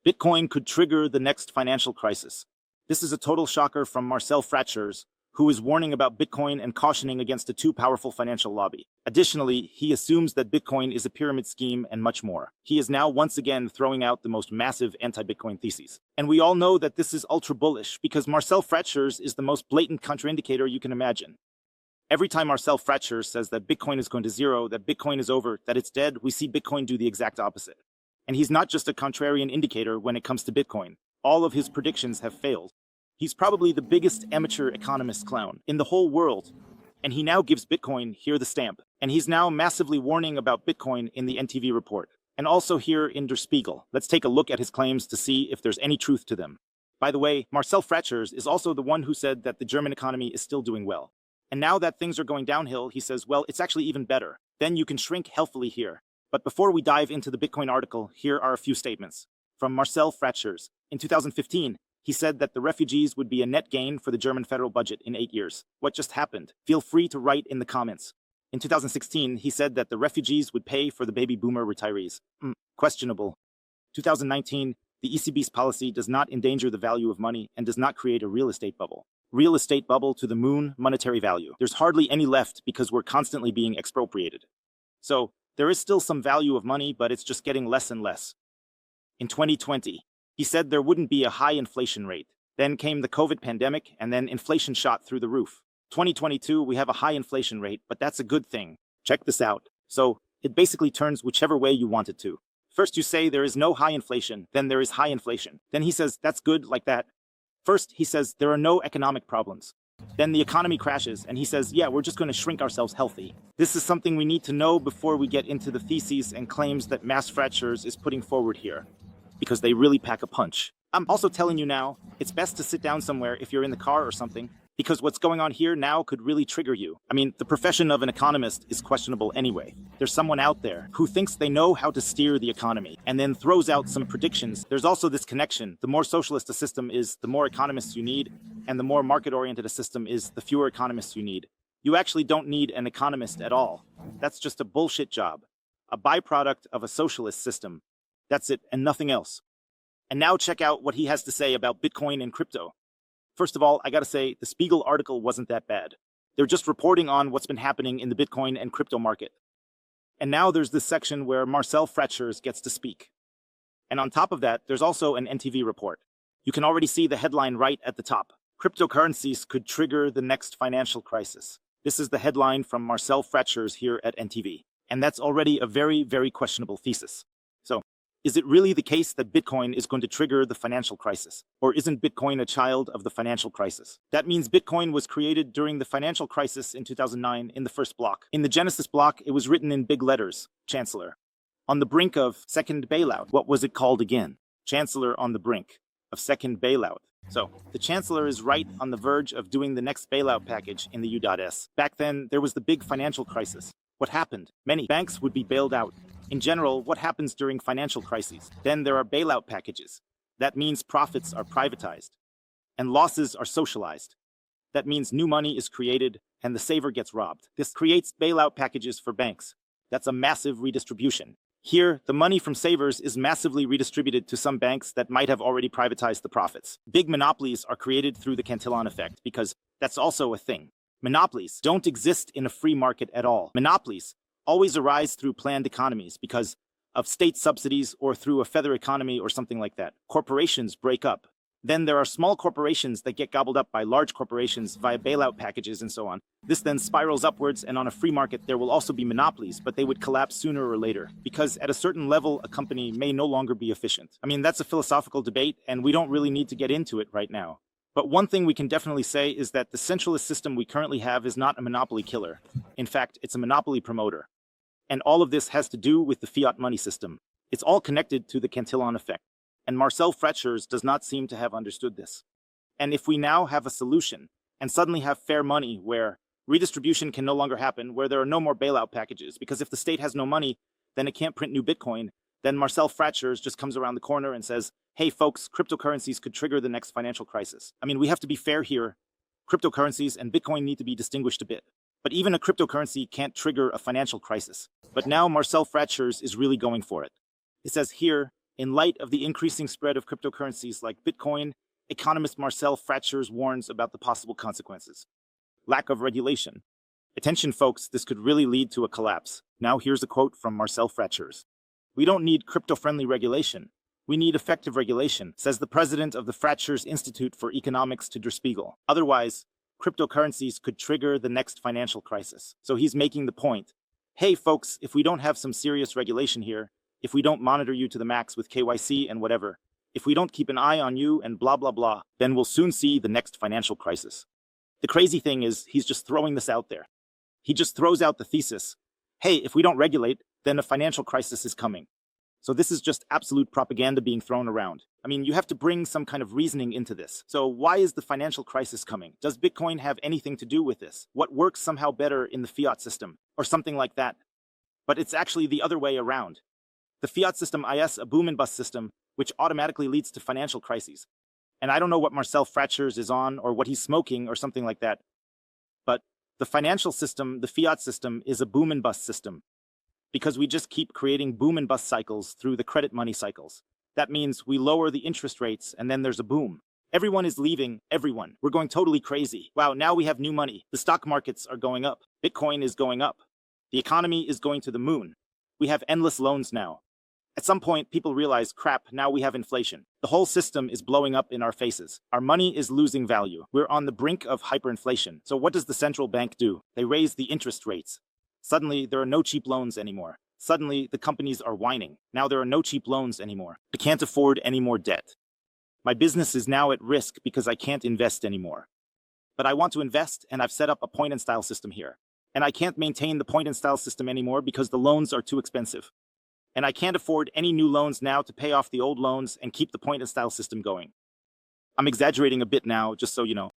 Bitcoin could trigger the next financial crisis. This is a total shocker from Marcel Fratzscher, who is warning about Bitcoin and cautioning against a too powerful financial lobby. Additionally, he assumes that Bitcoin is a pyramid scheme and much more. He is now once again throwing out the most massive anti-Bitcoin theses. And we all know that this is ultra bullish because Marcel Fratzscher is the most blatant contraindicator you can imagine. Every time Marcel Fratzscher says that Bitcoin is going to zero, that Bitcoin is over, that it's dead, we see Bitcoin do the exact opposite. And he's not just a contrarian indicator when it comes to Bitcoin. All of his predictions have failed. He's probably the biggest amateur economist clown in the whole world. And he now gives Bitcoin here the stamp. And he's now massively warning about Bitcoin in the NTV report. And also here in Der Spiegel. Let's take a look at his claims to see if there's any truth to them. By the way, Marcel Fratzscher is also the one who said that the German economy is still doing well. And now that things are going downhill, he says, well, it's actually even better. Then you can shrink healthily here. But before we dive into the Bitcoin article, here are a few statements. From Marcel Fratzscher. In 2015, he said that the refugees would be a net gain for the German federal budget in 8 years. What just happened? Feel free to write in the comments. In 2016, he said that the refugees would pay for the baby boomer retirees. Questionable. 2019, the ECB's policy does not endanger the value of money and does not create a real estate bubble. Real estate bubble to the moon, monetary value. There's hardly any left because we're constantly being expropriated. So, there is still some value of money, but it's just getting less and less. In 2020, he said there wouldn't be a high inflation rate. Then came the COVID pandemic, and then inflation shot through the roof. 2022, we have a high inflation rate, but that's a good thing. Check this out. So, it basically turns whichever way you want it to. First you say there is no high inflation, then there is high inflation. Then he says that's good like that. First, he says there are no economic problems. Then the economy crashes, and he says, yeah, we're just going to shrink ourselves healthy. This is something we need to know before we get into the theses and claims that Mass Fratzscher is putting forward here, because they really pack a punch. I'm also telling you now, it's best to sit down somewhere if you're in the car or something, because what's going on here now could really trigger you. I mean, the profession of an economist is questionable anyway. There's someone out there who thinks they know how to steer the economy and then throws out some predictions. There's also this connection. The more socialist a system is, the more economists you need, and the more market-oriented a system is, the fewer economists you need. You actually don't need an economist at all. That's just a bullshit job, a byproduct of a socialist system. That's it, and nothing else. And now check out what he has to say about Bitcoin and crypto. First of all, I gotta say, the Spiegel article wasn't that bad. They're just reporting on what's been happening in the Bitcoin and crypto market. And now there's this section where Marcel Fratzscher gets to speak. And on top of that, there's also an NTV report. You can already see the headline right at the top. Cryptocurrencies could trigger the next financial crisis. This is the headline from Marcel Fratzscher here at NTV. And that's already a very, very questionable thesis. So, is it really the case that Bitcoin is going to trigger the financial crisis? Or isn't Bitcoin a child of the financial crisis? That means Bitcoin was created during the financial crisis in 2009 in the first block. In the Genesis block, it was written in big letters, Chancellor. On the brink of second bailout. What was it called again? Chancellor on the brink of second bailout. So, the Chancellor is right on the verge of doing the next bailout package in the U.S. Back then, there was the big financial crisis. What happened? Many banks would be bailed out. In general, what happens during financial crises? Then there are bailout packages. That means profits are privatized and losses are socialized. That means new money is created and the saver gets robbed. This creates bailout packages for banks. That's a massive redistribution. Here, the money from savers is massively redistributed to some banks that might have already privatized the profits. Big monopolies are created through the Cantillon effect because that's also a thing. Monopolies don't exist in a free market at all. Monopolies always arise through planned economies because of state subsidies or through a feather economy or something like that. Corporations break up. Then there are small corporations that get gobbled up by large corporations via bailout packages and so on. This then spirals upwards, and on a free market there will also be monopolies, but they would collapse sooner or later because at a certain level a company may no longer be efficient. I mean, that's a philosophical debate and we don't really need to get into it right now. But one thing we can definitely say is that the centralist system we currently have is not a monopoly killer. In fact, it's a monopoly promoter. And all of this has to do with the fiat money system. It's all connected to the Cantillon effect. And Marcel Fratzscher does not seem to have understood this. And if we now have a solution and suddenly have fair money where redistribution can no longer happen, where there are no more bailout packages, because if the state has no money, then it can't print new Bitcoin, then Marcel Fratzscher just comes around the corner and says, hey folks, cryptocurrencies could trigger the next financial crisis. I mean, we have to be fair here. Cryptocurrencies and Bitcoin need to be distinguished a bit. But even a cryptocurrency can't trigger a financial crisis. But now Marcel Fratzscher is really going for it. It says here, In light of the increasing spread of cryptocurrencies like Bitcoin, economist Marcel Fratzscher warns about the possible consequences. Lack of regulation. Attention folks, this could really lead to a collapse. Now here's a quote from Marcel Fratzscher. "We don't need crypto-friendly regulation. We need effective regulation," says the president of the Fratzscher Institute for Economics to Der Spiegel. Otherwise, cryptocurrencies could trigger the next financial crisis. So he's making the point. Hey folks, if we don't have some serious regulation here, if we don't monitor you to the max with KYC and whatever, if we don't keep an eye on you and blah blah blah, then we'll soon see the next financial crisis. The crazy thing is, he's just throwing this out there. He just throws out the thesis, hey, if we don't regulate, then a financial crisis is coming. So this is just absolute propaganda being thrown around. I mean, you have to bring some kind of reasoning into this. So why is the financial crisis coming? Does Bitcoin have anything to do with this? What works somehow better in the fiat system? Or something like that. But it's actually the other way around. The fiat system is a boom and bust system, which automatically leads to financial crises. And I don't know what Marcel Fratzscher is on or what he's smoking or something like that. But the financial system, the fiat system, is a boom and bust system. Because we just keep creating boom and bust cycles through the credit money cycles. That means we lower the interest rates and then there's a boom. Everyone is leaving, everyone. We're going totally crazy. Wow, now we have new money. The stock markets are going up. Bitcoin is going up. The economy is going to the moon. We have endless loans now. At some point, people realize, crap, now we have inflation. The whole system is blowing up in our faces. Our money is losing value. We're on the brink of hyperinflation. So what does the central bank do? They raise the interest rates. Suddenly, there are no cheap loans anymore. Suddenly, the companies are whining. Now there are no cheap loans anymore. I can't afford any more debt. My business is now at risk because I can't invest anymore. But I want to invest, and I've set up a point-and-style system here. And I can't maintain the point-and-style system anymore because the loans are too expensive. And I can't afford any new loans now to pay off the old loans and keep the point-and-style system going. I'm exaggerating a bit now, just so you know.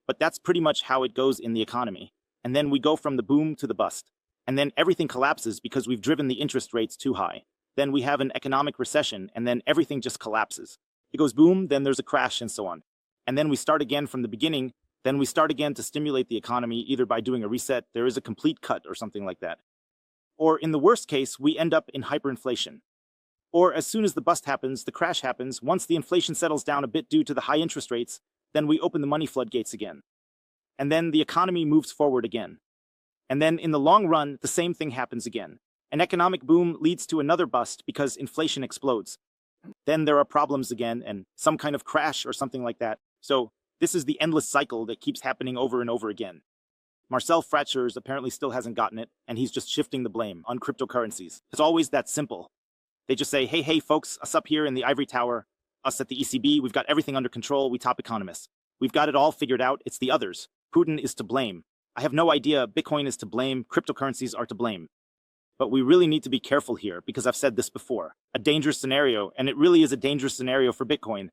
But that's pretty much how it goes in the economy. And then we go from the boom to the bust. And then everything collapses because we've driven the interest rates too high. Then we have an economic recession, and then everything just collapses. It goes boom, then there's a crash, and so on. And then we start again from the beginning, then we start again to stimulate the economy, either by doing a reset, there is a complete cut, or something like that. Or in the worst case, we end up in hyperinflation. Or as soon as the bust happens, the crash happens, once the inflation settles down a bit due to the high interest rates, then we open the money floodgates again. And then the economy moves forward again. And then in the long run, the same thing happens again. An economic boom leads to another bust because inflation explodes. Then there are problems again and some kind of crash or something like that. So this is the endless cycle that keeps happening over and over again. Marcel Fratzscher apparently still hasn't gotten it, and he's just shifting the blame on cryptocurrencies. It's always that simple. They just say, hey, folks, us up here in the ivory tower, us at the ECB, we've got everything under control, we top economists. We've got it all figured out, it's the others. Putin is to blame. I have no idea Bitcoin is to blame, cryptocurrencies are to blame. But we really need to be careful here, because I've said this before. A dangerous scenario, and it really is a dangerous scenario for Bitcoin,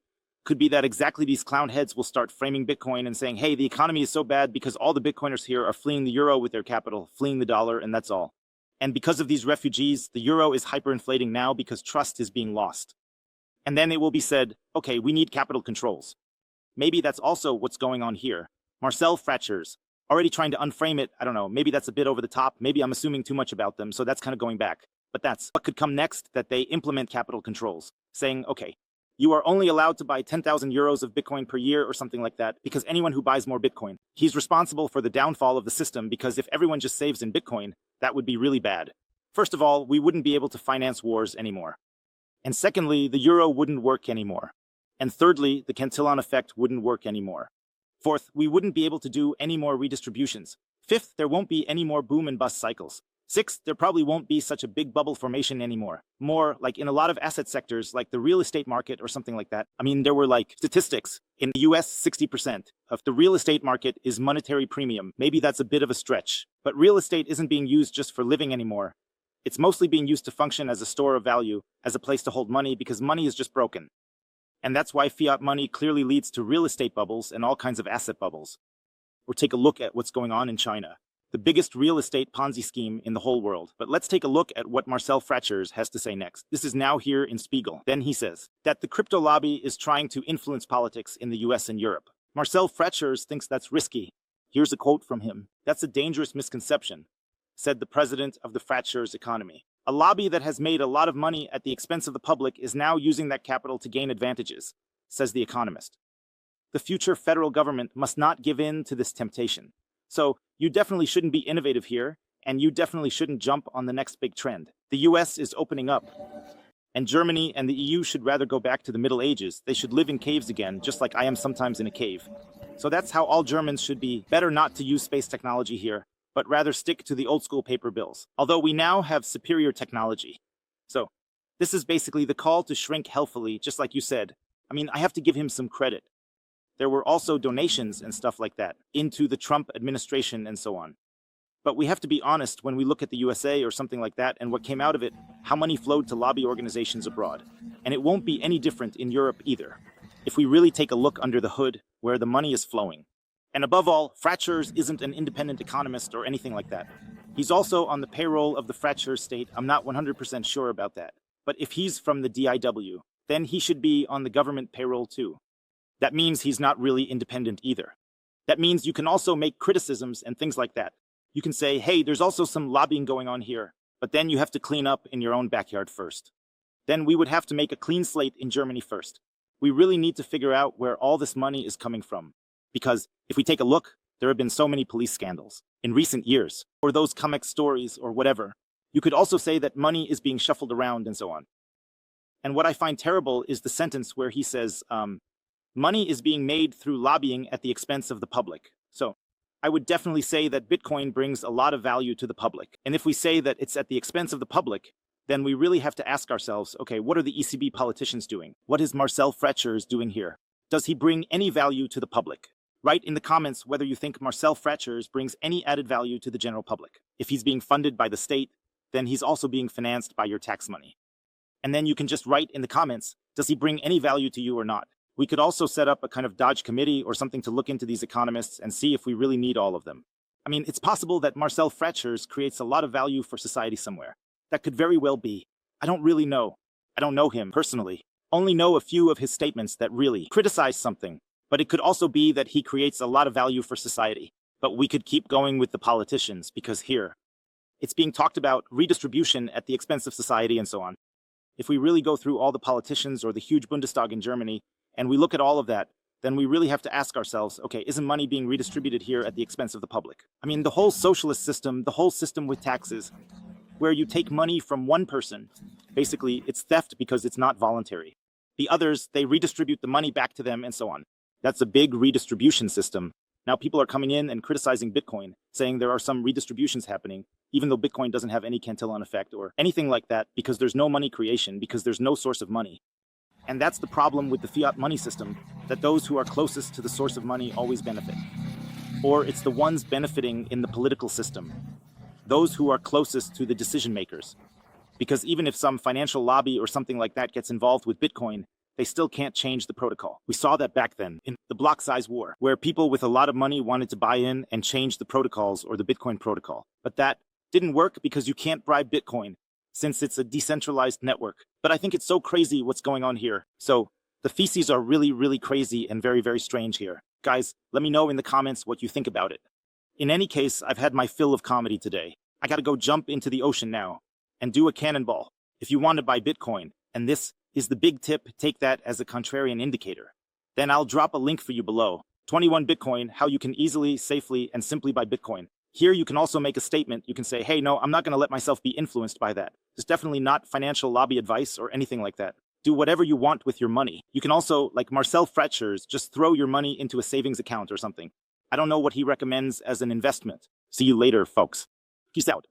could be that exactly these clown heads will start framing Bitcoin and saying, hey, the economy is so bad because all the Bitcoiners here are fleeing the euro with their capital, fleeing the dollar, and that's all. And because of these refugees, the euro is hyperinflating now because trust is being lost. And then it will be said, okay, we need capital controls. Maybe that's also what's going on here. Marcel Fratzscher, already trying to unframe it, I don't know, maybe that's a bit over the top, maybe I'm assuming too much about them, so that's kind of going back. But that's what could come next, that they implement capital controls, saying, okay, you are only allowed to buy 10,000 euros of Bitcoin per year or something like that, because anyone who buys more Bitcoin, he's responsible for the downfall of the system, because if everyone just saves in Bitcoin, that would be really bad. First of all, we wouldn't be able to finance wars anymore. And secondly, the euro wouldn't work anymore. And thirdly, the Cantillon effect wouldn't work anymore. Fourth, we wouldn't be able to do any more redistributions. Fifth, there won't be any more boom and bust cycles. Sixth, there probably won't be such a big bubble formation anymore. More like in a lot of asset sectors, like the real estate market or something like that. I mean, there were like statistics. In the US, 60% of the real estate market is monetary premium. Maybe that's a bit of a stretch. But real estate isn't being used just for living anymore. It's mostly being used to function as a store of value, as a place to hold money, because money is just broken. And that's why fiat money clearly leads to real estate bubbles and all kinds of asset bubbles. Or take a look at what's going on in China, the biggest real estate Ponzi scheme in the whole world. But let's take a look at what Marcel Fratzscher has to say next. This is now here in Spiegel. Then he says that the crypto lobby is trying to influence politics in the US and Europe. Marcel Fratzscher thinks that's risky. Here's a quote from him. That's a dangerous misconception, said the president of the Fratzscher economy. A lobby that has made a lot of money at the expense of the public is now using that capital to gain advantages, says The Economist. The future federal government must not give in to this temptation. So, you definitely shouldn't be innovative here, and you definitely shouldn't jump on the next big trend. The US is opening up, and Germany and the EU should rather go back to the Middle Ages. They should live in caves again, just like I am sometimes in a cave. So that's how all Germans should be. Better not to use space technology here, but rather stick to the old school paper bills. Although we now have superior technology. So, this is basically the call to shrink healthfully, just like you said. I mean, I have to give him some credit. There were also donations and stuff like that into the Trump administration and so on. But we have to be honest when we look at the USA or something like that and what came out of it, how money flowed to lobby organizations abroad. And it won't be any different in Europe either, if we really take a look under the hood where the money is flowing. And above all, Fratzscher isn't an independent economist or anything like that. He's also on the payroll of the Fratzscher state. I'm not 100% sure about that. But if he's from the DIW, then he should be on the government payroll too. That means he's not really independent either. That means you can also make criticisms and things like that. You can say, hey, there's also some lobbying going on here, but then you have to clean up in your own backyard first. Then we would have to make a clean slate in Germany first. We really need to figure out where all this money is coming from. Because if we take a look, there have been so many police scandals in recent years, or those comic stories or whatever. You could also say that money is being shuffled around and so on. And what I find terrible is the sentence where he says, money is being made through lobbying at the expense of the public. So, I would definitely say that Bitcoin brings a lot of value to the public. And if we say that it's at the expense of the public, then we really have to ask ourselves, okay, what are the ECB politicians doing? What is Marcel Fratzscher doing here? Does he bring any value to the public? Write in the comments whether you think Marcel Fratzscher brings any added value to the general public. If he's being funded by the state, then he's also being financed by your tax money. And then you can just write in the comments, does he bring any value to you or not? We could also set up a kind of Dodge committee or something to look into these economists and see if we really need all of them. I mean, it's possible that Marcel Fratzscher creates a lot of value for society somewhere. That could very well be. I don't really know. I don't know him personally. Only know a few of his statements that really criticize something. But it could also be that he creates a lot of value for society. But we could keep going with the politicians because here, it's being talked about redistribution at the expense of society and so on. If we really go through all the politicians or the huge Bundestag in Germany, and we look at all of that, then we really have to ask ourselves, okay, isn't money being redistributed here at the expense of the public? I mean, the whole socialist system, the whole system with taxes, where you take money from one person, basically it's theft because it's not voluntary. The others, they redistribute the money back to them and so on. That's a big redistribution system. Now people are coming in and criticizing Bitcoin, saying there are some redistributions happening, even though Bitcoin doesn't have any Cantillon effect or anything like that, because there's no money creation, because there's no source of money. And that's the problem with the fiat money system, that those who are closest to the source of money always benefit. Or it's the ones benefiting in the political system, those who are closest to the decision makers. Because even if some financial lobby or something like that gets involved with Bitcoin, they still can't change the protocol. We saw that back then in the block size war, where people with a lot of money wanted to buy in and change the protocols or the Bitcoin protocol. But that didn't work because you can't bribe Bitcoin, since it's a decentralized network. But I think it's so crazy what's going on here. So the theses are really, really crazy and very, very strange here. Guys, let me know in the comments what you think about it. In any case, I've had my fill of comedy today. I gotta go jump into the ocean now and do a cannonball. If you want to buy Bitcoin, and this is the big tip, take that as a contrarian indicator. Then I'll drop a link for you below. 21 Bitcoin, how you can easily, safely, and simply buy Bitcoin. Here you can also make a statement. You can say, hey, no, I'm not going to let myself be influenced by that. It's definitely not financial lobby advice or anything like that. Do whatever you want with your money. You can also, like Marcel Fratzscher, just throw your money into a savings account or something. I don't know what he recommends as an investment. See you later, folks. Peace out.